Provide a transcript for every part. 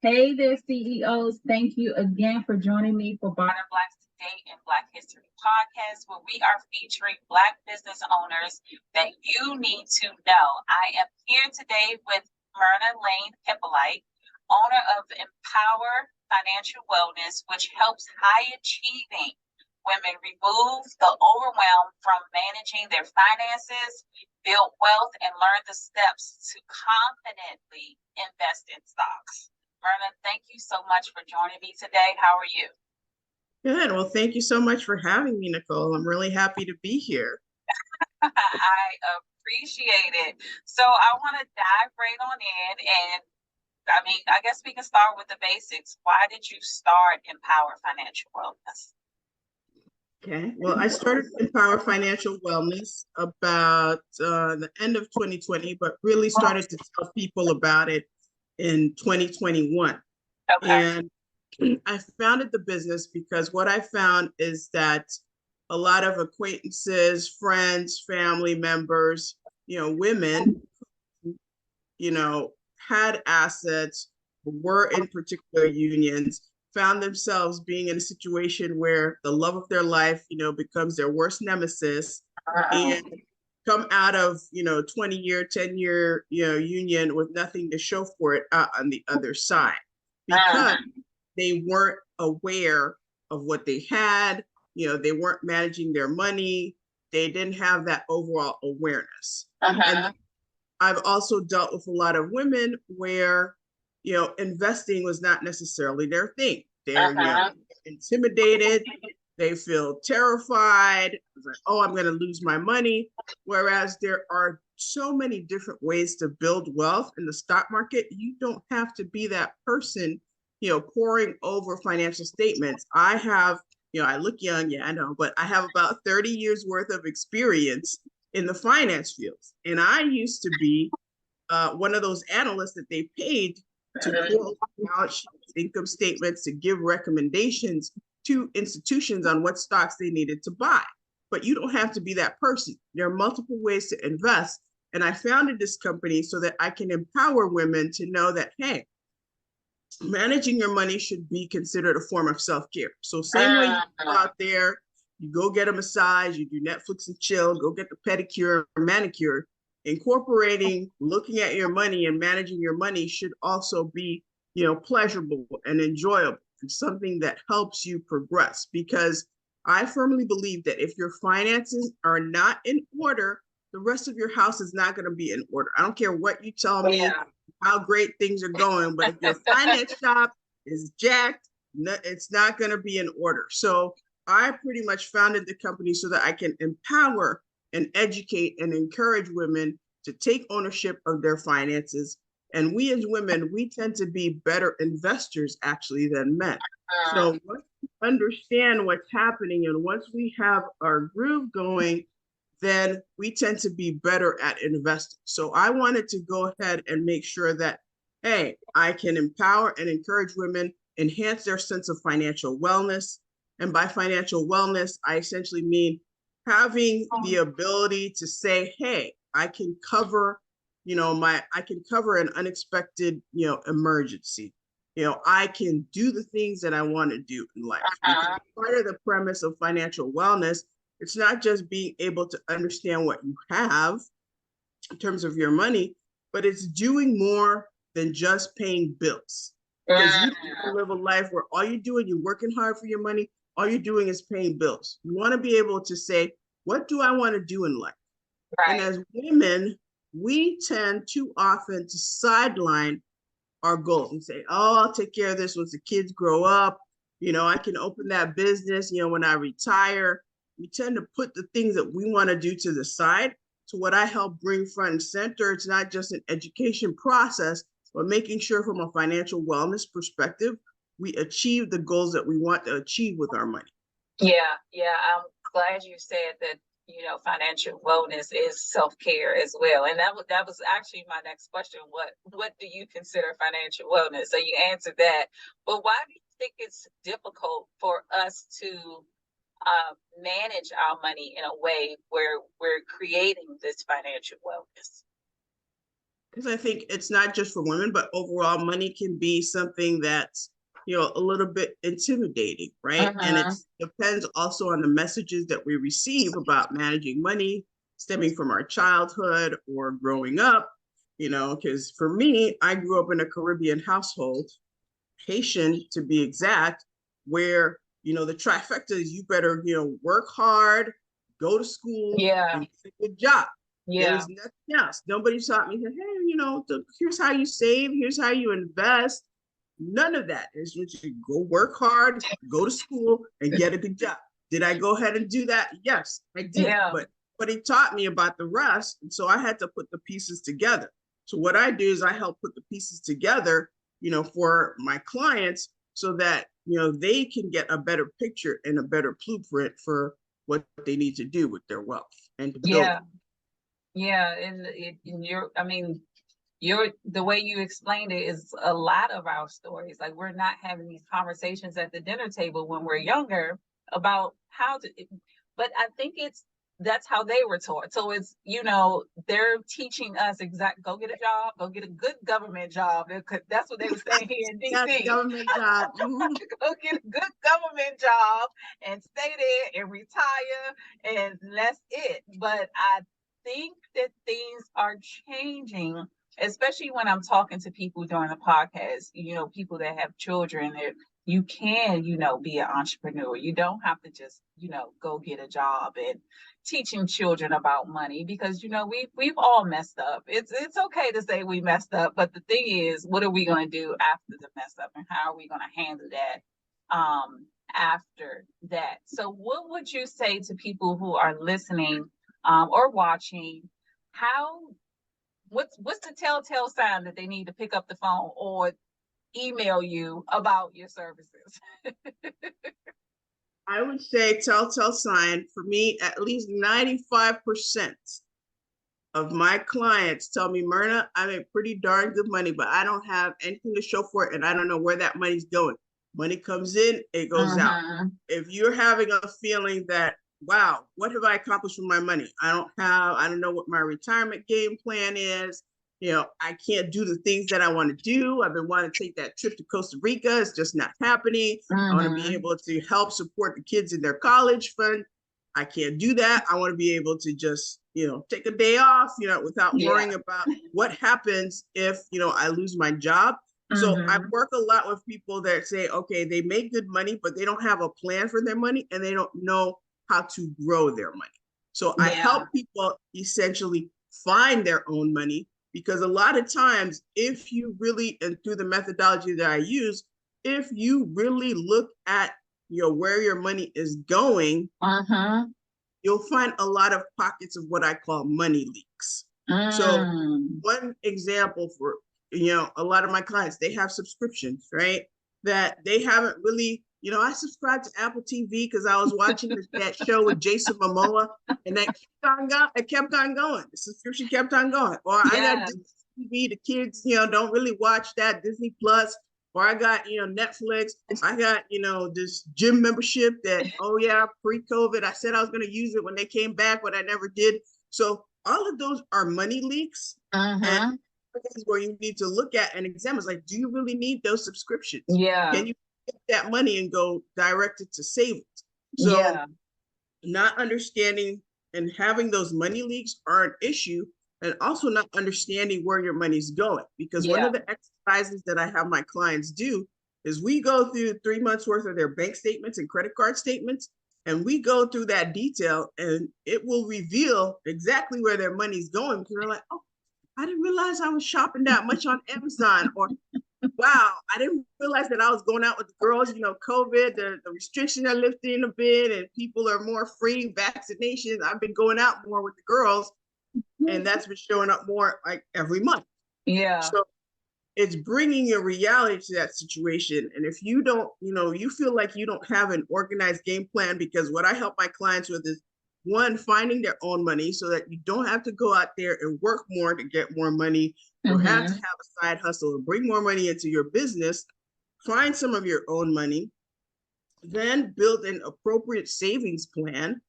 Hey there, CEOs. Thank you again for joining me for Modern Blacks Today in Black History Podcast, where we are featuring Black business owners that you need to know. I am here today with Myrna Lainé-Hyppolite, owner of Empower Financial Wellness, which helps high achieving women remove the overwhelm from managing their finances, build wealth, and learn the steps to confidently invest in stocks. Myrna, thank you so much for joining me today. How are you? Good. Well, thank you so much for having me, Nicole. I'm really happy to be here. I appreciate it. So I want to dive right on in. And I guess we can start with the basics. Why did you start Empower Financial Wellness? Okay. Well, I started Empower Financial Wellness about the end of 2020, but really started to tell people about it in 2021. Okay. And I founded the business because what I found is that a lot of acquaintances, friends, family members, women, had assets, were in particular unions, found themselves being in a situation where the love of their life, becomes their worst nemesis, and come out of 20-year 10-year union with nothing to show for it out on the other side, because they weren't aware of what they had. They weren't managing their money. They didn't have that overall awareness. And I've also dealt with a lot of women where investing was not necessarily their thing. They're intimidated. They feel terrified. It's like, oh, I'm going to lose my money. Whereas there are so many different ways to build wealth in the stock market. You don't have to be that person, poring over financial statements. I have, I look young, yeah, I know, but I have about 30 years worth of experience in the finance fields. And I used to be one of those analysts that they paid to quote balance sheets, income statements, to give recommendations to institutions on what stocks they needed to buy. But you don't have to be that person. There are multiple ways to invest. And I founded this company so that I can empower women to know that, hey, managing your money should be considered a form of self-care. So same way you go out there, you go get a massage, you do Netflix and chill, go get the pedicure or manicure, incorporating looking at your money and managing your money should also be, pleasurable and enjoyable, and something that helps you progress. Because I firmly believe that if your finances are not in order, the rest of your house is not going to be in order. I don't care what you tell me, how great things are going, but if your finance shop is jacked, it's not going to be in order. So I pretty much founded the company so that I can empower and educate and encourage women to take ownership of their finances. And we as women, we tend to be better investors actually than men. So once we understand what's happening and once we have our groove going, then we tend to be better at investing. So I wanted to go ahead and make sure that, hey, I can empower and encourage women, enhance their sense of financial wellness. And by financial wellness, I essentially mean having the ability to say, hey, I can cover, I can cover an unexpected, emergency. I can do the things that I want to do in life. Because part of the premise of financial wellness, it's not just being able to understand what you have in terms of your money, but it's doing more than just paying bills. Because you can live a life where all you're doing, you're working hard for your money, all you're doing is paying bills. You want to be able to say, what do I want to do in life? And as women, we tend too often to sideline our goals and say, oh, I'll take care of this once the kids grow up. I can open that business, when I retire. We tend to put the things that we want to do to the side. So what I help bring front and center, it's not just an education process, but making sure from a financial wellness perspective, we achieve the goals that we want to achieve with our money. Yeah, I'm glad you said that, financial wellness is self-care as well. And that was actually my next question. What do you consider financial wellness? So you answered that. But why do you think it's difficult for us to manage our money in a way where we're creating this financial wellness? Because I think it's not just for women, but overall, money can be something that's, a little bit intimidating, right? And it depends also on the messages that we receive about managing money stemming from our childhood or growing up, because for me, I grew up in a Caribbean household, Haitian to be exact, where, the trifecta is you better, work hard, go to school, Yeah. and get a good job. Yeah. There's nothing else. Nobody taught me, hey, here's how you save, here's how you invest. None of that. It's just you go work hard, go to school, and get a good job. Did I go ahead and do that? Yes, I did. Yeah. But he taught me about the rest. And so I had to put the pieces together. So what I do is I help put the pieces together, for my clients so that, they can get a better picture and a better blueprint for what they need to do with their wealth and to build. Yeah. And the way you explained it is a lot of our stories. Like, we're not having these conversations at the dinner table when we're younger about how to, but I think that's how they were taught. So it's, they're teaching us go get a job, go get a good government job. That's what they were saying here in DC. Yes, government job. Go get a good government job and stay there and retire, and that's it. But I think that things are changing, especially when I'm talking to people during the podcast, people that have children, that you can, be an entrepreneur. You don't have to just, go get a job. And teaching children about money, because, we've all messed up. It's okay to say we messed up, but the thing is, what are we going to do after the mess up, and how are we going to handle that after that? So what would you say to people who are listening or watching? What's the telltale sign that they need to pick up the phone or email you about your services? I would say telltale sign for me, at least 95% of my clients tell me, Myrna, I make pretty darn good money, but I don't have anything to show for it, and I don't know where that money's going. Money comes in, it goes out. If you're having a feeling that, wow, what have I accomplished with my money? I don't know what my retirement game plan is. I can't do the things that I want to do. I've been wanting to take that trip to Costa Rica. It's just not happening. I want to be able to help support the kids in their college fund. I can't do that. I want to be able to just, take a day off, without worrying about what happens if, I lose my job. So I work a lot with people that say, okay, they make good money, but they don't have a plan for their money, and they don't know how to grow their money. So I help people essentially find their own money, because a lot of times, if you really, and through the methodology that I use, if you really look at, where your money is going, you'll find a lot of pockets of what I call money leaks. So one example for, a lot of my clients, they have subscriptions, right? That they haven't really, I subscribed to Apple TV because I was watching that show with Jason Momoa, and that kept on going. The subscription kept on going. Or I got Disney TV, the kids, don't really watch that, Disney Plus. Or I got, Netflix. I got, this gym membership that, pre-COVID, I said I was going to use it when they came back, but I never did. So all of those are money leaks. And this is where you need to look at and examine. It's like, do you really need those subscriptions? Can you get that money and go direct it to savings? So not understanding and having those money leaks are an issue, and also not understanding where your money's going. Because one of the exercises that I have my clients do is we go through 3 months worth of their bank statements and credit card statements, and we go through that detail, and it will reveal exactly where their money's going. Because they're like, oh, I didn't realize I was shopping that much on Amazon, or wow, I didn't realize that I was going out with the girls, COVID, the restrictions are lifting a bit, and people are more free, vaccinations. I've been going out more with the girls, and that's been showing up more like every month. So it's bringing a reality to that situation. And if you don't, you feel like you don't have an organized game plan, because what I help my clients with is, one, finding their own money so that you don't have to go out there and work more to get more money, or have to have a side hustle and bring more money into your business. Find some of your own money, then build an appropriate savings plan,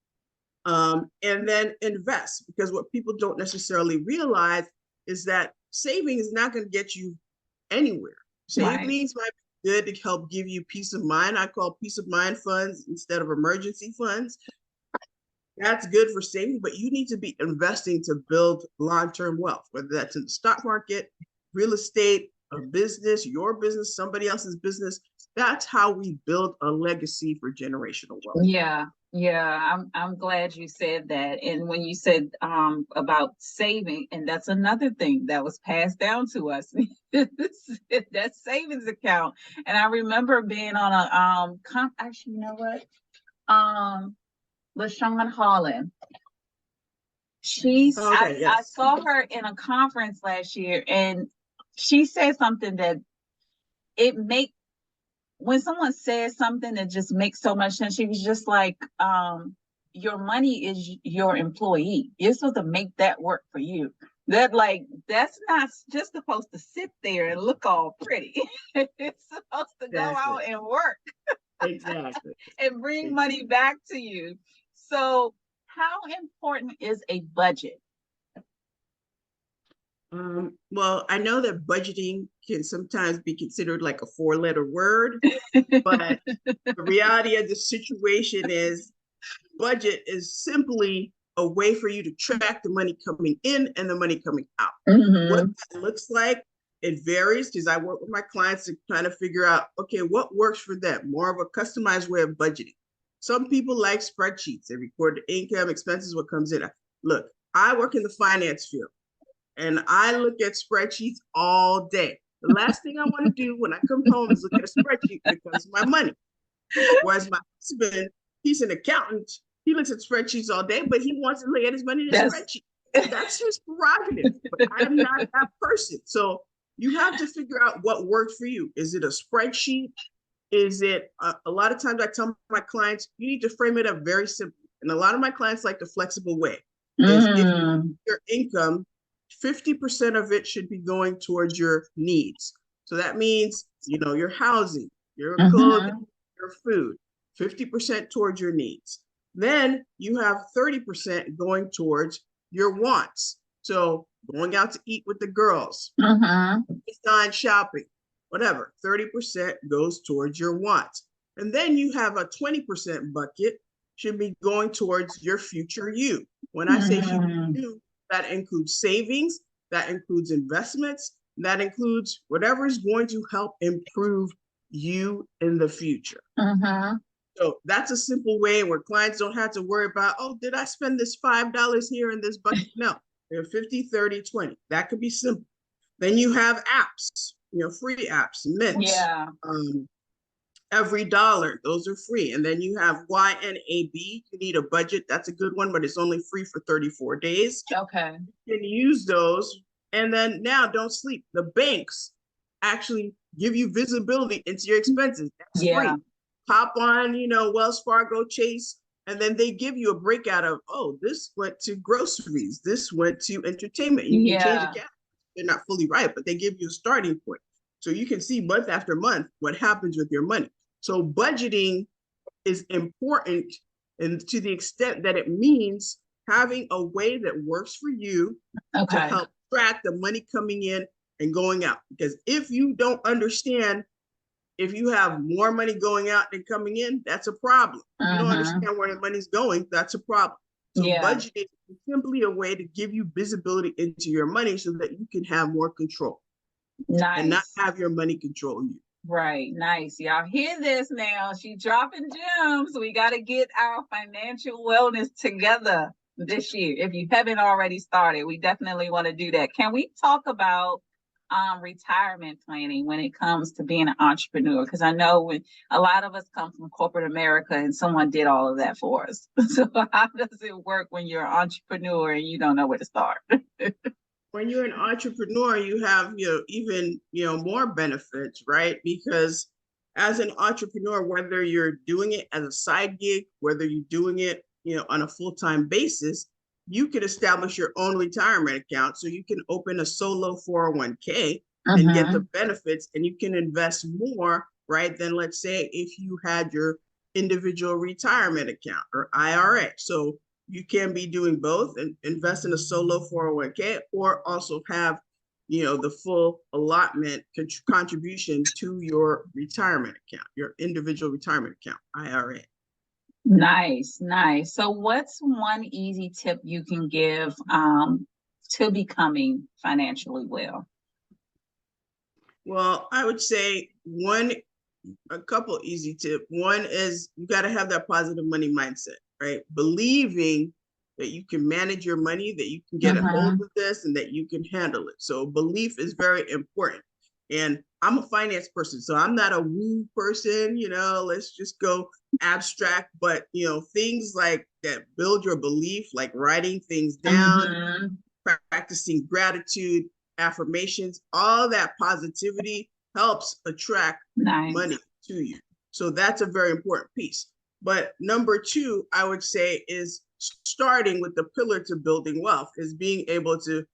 and then invest. Because what people don't necessarily realize is that saving is not going to get you anywhere. Savings might be good to help give you peace of mind. I call peace of mind funds instead of emergency funds. That's good for saving, but you need to be investing to build long-term wealth, whether that's in the stock market, real estate, a business, your business, somebody else's business. That's how we build a legacy for generational wealth. Yeah. I'm glad you said that. And when you said about saving, and that's another thing that was passed down to us, that savings account. And I remember being on a actually, you know what? LaShawn Holland. I saw her in a conference last year, and she said something that when someone says something that just makes so much sense. She was just like, your money is your employee. You're supposed to make that work for you. That's not just supposed to sit there and look all pretty. It's supposed to go out and work. Exactly. And bring money back to you. So how important is a budget? Well, I know that budgeting can sometimes be considered like a 4-letter word, but the reality of the situation is budget is simply a way for you to track the money coming in and the money coming out. Mm-hmm. What that looks like, it varies, because I work with my clients to kind of figure out, okay, what works for them, more of a customized way of budgeting. Some people like spreadsheets. They record the income, expenses, what comes in. Look, I work in the finance field, and I look at spreadsheets all day. The last thing I want to do when I come home is look at a spreadsheet when it comes to my money. Whereas my husband, he's an accountant. He looks at spreadsheets all day, but he wants to look at his money in a spreadsheet. That's his prerogative, but I'm not that person. So you have to figure out what works for you. Is it a spreadsheet? Is it a lot of times I tell my clients, you need to frame it up very simply. And a lot of my clients like the flexible way. Is if your income, 50% of it should be going towards your needs. So that means, your housing, your clothing, your food, 50% towards your needs. Then you have 30% going towards your wants. So going out to eat with the girls, on shopping, whatever, 30% goes towards your wants. And then you have a 20% bucket should be going towards your future you. When I say future you, that includes savings, that includes investments, that includes whatever is going to help improve you in the future. So that's a simple way where clients don't have to worry about, oh, did I spend this $5 here in this bucket? No, they're 50, 30, 20. That could be simple. Then you have apps, free apps, mints. Yeah. Every dollar, those are free. And then you have YNAB. You need a budget. That's a good one, but it's only free for 34 days. Okay. You can use those. And then now don't sleep. The banks actually give you visibility into your expenses. That's free. Hop on, Wells Fargo, Chase, and then they give you a breakout of, oh, this went to groceries. This went to entertainment. You can change the gap. They're not fully right, but they give you a starting point. So you can see month after month what happens with your money. So budgeting is important, and to the extent that it means having a way that works for you to help track the money coming in and going out. Because if you don't understand, if you have more money going out than coming in, that's a problem. If you don't understand where the money's going, that's a problem. So budgeting is simply a way to give you visibility into your money so that you can have more control. And not have your money control you. Right. Nice. Y'all hear this now. She's dropping gems. We got to get our financial wellness together this year. If you haven't already started, we definitely want to do that. Can we talk about retirement planning when it comes to being an entrepreneur? Because I know when a lot of us come from corporate America and someone did all of that for us. So how does it work when you're an entrepreneur and you don't know where to start? When you're an entrepreneur, you have even more benefits, right? Because as an entrepreneur, whether you're doing it as a side gig, whether you're doing it on a full-time basis, you can establish your own retirement account. So you can open a solo 401k and get the benefits, and you can invest more, right, than let's say if you had your individual retirement account or IRA. So you can be doing both and invest in a solo 401k, or also have the full allotment contribution to your retirement account, your individual retirement account, IRA. Nice, nice. So what's one easy tip you can give to becoming financially well? Well, I would say a couple easy tips. One is you got to have that positive money mindset, right? Believing that you can manage your money, that you can get a hold of this, and that you can handle it. So belief is very important. And I'm a finance person, so I'm not a woo person, let's just go abstract, but things like that build your belief, like writing things down, practicing gratitude, affirmations, all that positivity helps attract money to you. So that's a very important piece. But number two, I would say, is starting with the pillar to building wealth, is being able to,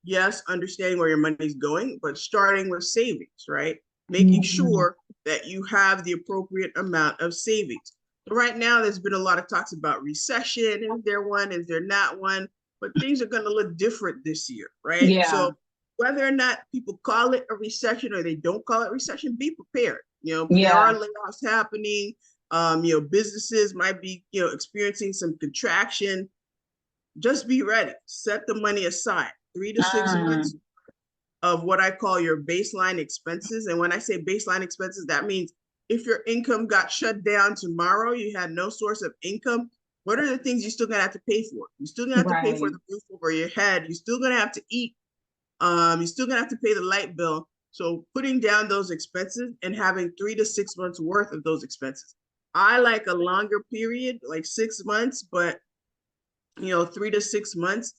yes, understanding where your money's going, but starting with savings, right? Making sure that you have the appropriate amount of savings. So right now, there's been a lot of talks about recession. Is there one? Is there not one? But things are going to look different this year, right? Yeah. So whether or not people call it a recession or they don't call it recession, be prepared. There are layoffs happening. Businesses might be, experiencing some contraction. Just be ready. Set the money aside. 3 to 6 months of what I call your baseline expenses. And when I say baseline expenses, that means if your income got shut down tomorrow, you had no source of income, what are the things you're still gonna have to pay for? You're still gonna have to pay for the roof over your head. You're still gonna have to eat. You're still gonna have to pay the light bill. So putting down those expenses and having 3 to 6 months worth of those expenses. I like a longer period, like 6 months, but 3 to 6 months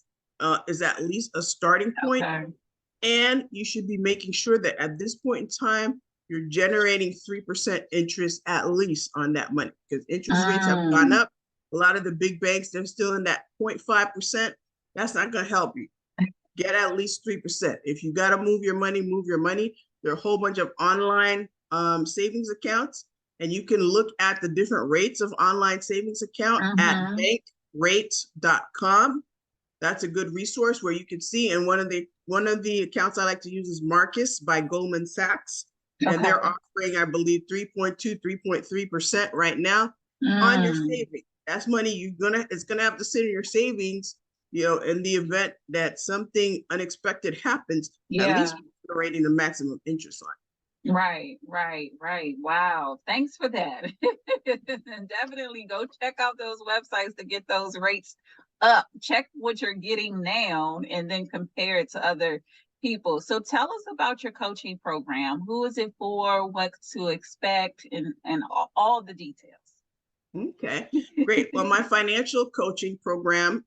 is at least a starting point. Okay. And you should be making sure that at this point in time, you're generating 3% interest at least on that money, because interest rates have gone up. A lot of the big banks, they're still in that 0.5%. That's not going to help you. Get at least 3%. If you got to move your money, move your money. There are a whole bunch of online savings accounts, and you can look at the different rates of online savings account at bankrate.com. That's a good resource where you can see. And one of the accounts I like to use is Marcus by Goldman Sachs. Okay. And they're offering, I believe, 3.2, 3.3% right now on your savings. That's money it's gonna have to sit in your savings, in the event that something unexpected happens, at least generating the maximum interest on. Right. Wow. Thanks for that. Definitely go check out those websites to get those rates up. Check what you're getting now and then compare it to other people. So tell us about your coaching program. Who is it for? What to expect, and all the details. Okay, great. Well, my financial coaching program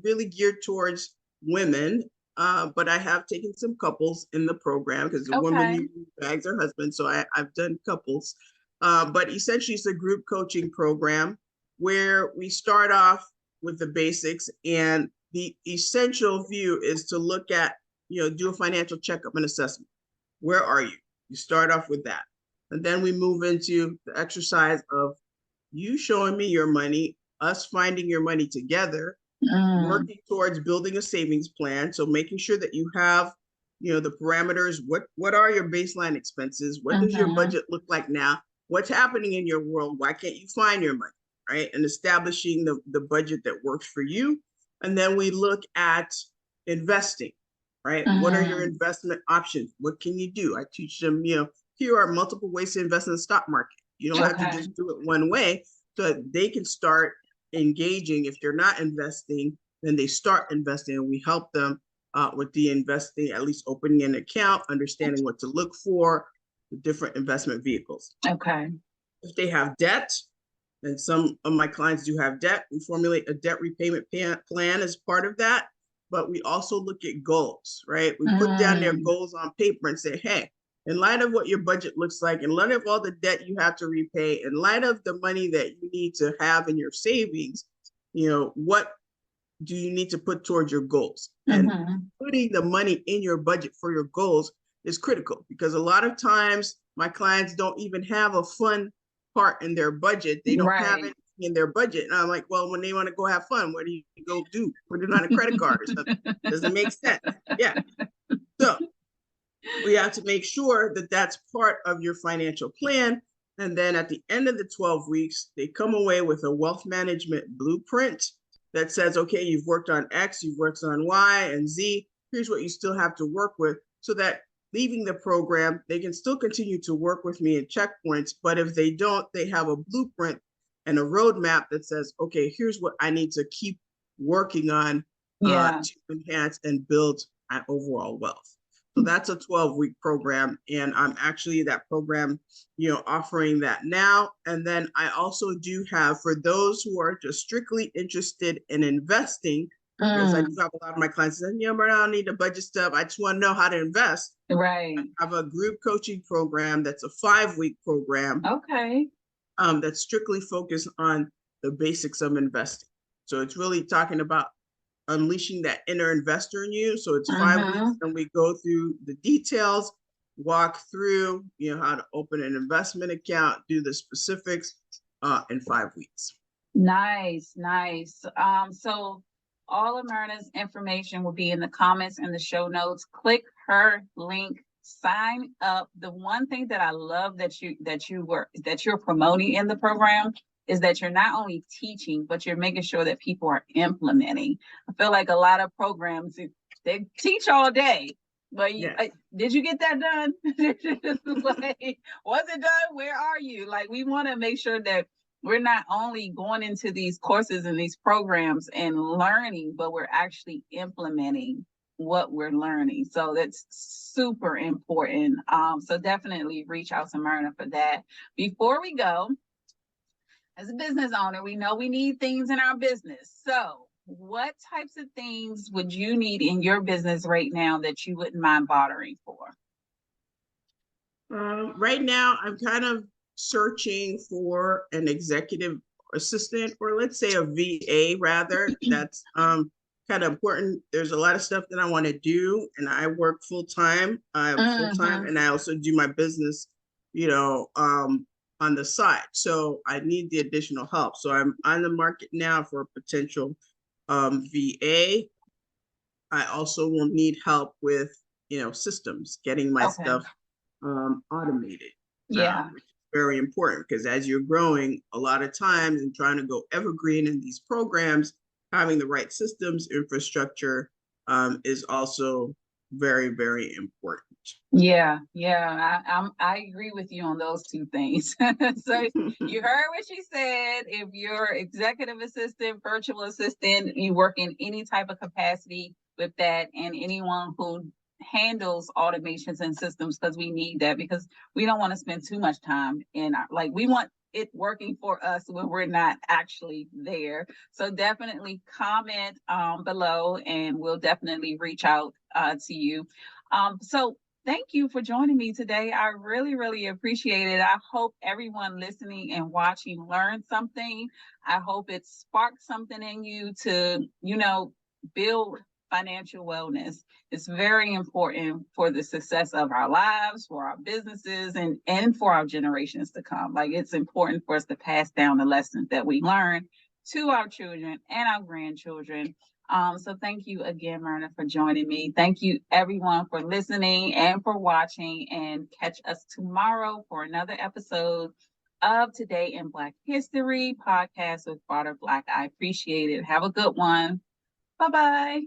really geared towards women, but I have taken some couples in the program, because the woman bags her husband, so I've done couples. But essentially, it's a group coaching program where we start off with the basics, and the essential view is to look at, do a financial checkup and assessment. Where are you? You start off with that. And then we move into the exercise of you showing me your money, us finding your money together, working towards building a savings plan. So making sure that you have, the parameters. What are your baseline expenses? What does your budget look like now? What's happening in your world? Why can't you find your money, right? And establishing the budget that works for you. And then we look at investing, right? What are your investment options? What can you do? I teach them, here are multiple ways to invest in the stock market. You don't have to just do it one way, so that they can start engaging. If they're not investing, then they start investing, and we help them with the investing, at least opening an account, understanding what to look for, the different investment vehicles. Okay. If they have debt, and some of my clients do have debt, we formulate a debt repayment plan as part of that. But we also look at goals, right? We put down their goals on paper and say, hey, in light of what your budget looks like, in light of all the debt you have to repay, in light of the money that you need to have in your savings, what do you need to put towards your goals? And putting the money in your budget for your goals is critical, because a lot of times my clients don't even have a fun part in their budget. They don't have anything in their budget. And I'm like, well, when they want to go have fun, what do you go do? Put it on a credit card or something. Doesn't make sense. Yeah. So We have to make sure that that's part of your financial plan. And then at the end of the 12 weeks, they come away with a wealth management blueprint that says, okay, you've worked on X, you've worked on Y and Z. Here's what you still have to work with, so that leaving the program, they can still continue to work with me in checkpoints. But if they don't, they have a blueprint and a roadmap that says, okay, here's what I need to keep working on to enhance and build my overall wealth. So that's a 12-week program. And I'm actually that program, offering that now. And then I also do have, for those who are just strictly interested in investing, because I do have a lot of my clients saying, but I don't need to budget stuff. I just want to know how to invest. Right. I have a group coaching program that's a 5-week program. Okay. That's strictly focused on the basics of investing. So it's really talking about unleashing that inner investor in you. So it's 5 weeks, and we go through the details, walk through, how to open an investment account, do the specifics in 5 weeks. Nice. So all of Myrna's information will be in the comments and the show notes. Click her link, sign up. The one thing that I love that you're promoting in the program is that you're not only teaching, but you're making sure that people are implementing. I feel like a lot of programs, they teach all day, but did you get that done? Like, was it done? Where are you? Like, we want to make sure that we're not only going into these courses and these programs and learning, but we're actually implementing what we're learning. So that's super important. So definitely reach out to Myrna for that. Before we go, as a business owner, we know we need things in our business. So what types of things would you need in your business right now that you wouldn't mind bartering for? Right now, I'm kind of searching for an executive assistant, or let's say a VA rather. That's kind of important. There's a lot of stuff that I want to do, and I work full-time. And I also do my business, on the side. So I need the additional help. So I'm on the market now for a potential VA. I also will need help with, systems, getting my stuff automated. Which is very important, because as you're growing, a lot of times and trying to go evergreen in these programs, having the right systems infrastructure is also very, very important. I agree with you on those two things. So you heard what she said. If you're executive assistant, virtual assistant, you work in any type of capacity with that, and anyone who handles automations and systems, because we need that, because we don't want to spend too much time in we want it working for us when we're not actually there. So definitely comment below, and we'll definitely reach out to you. So thank you for joining me today. I really, really appreciate it. I hope everyone listening and watching learned something. I hope it sparked something in you to, build financial wellness. It's very important for the success of our lives, for our businesses, and for our generations to come. Like, it's important for us to pass down the lessons that we learn to our children and our grandchildren. So thank you again, Myrna, for joining me. Thank you, everyone, for listening and for watching, and catch us tomorrow for another episode of Today in Black History podcast with Barter Black. I appreciate it. Have a good one. Bye-bye.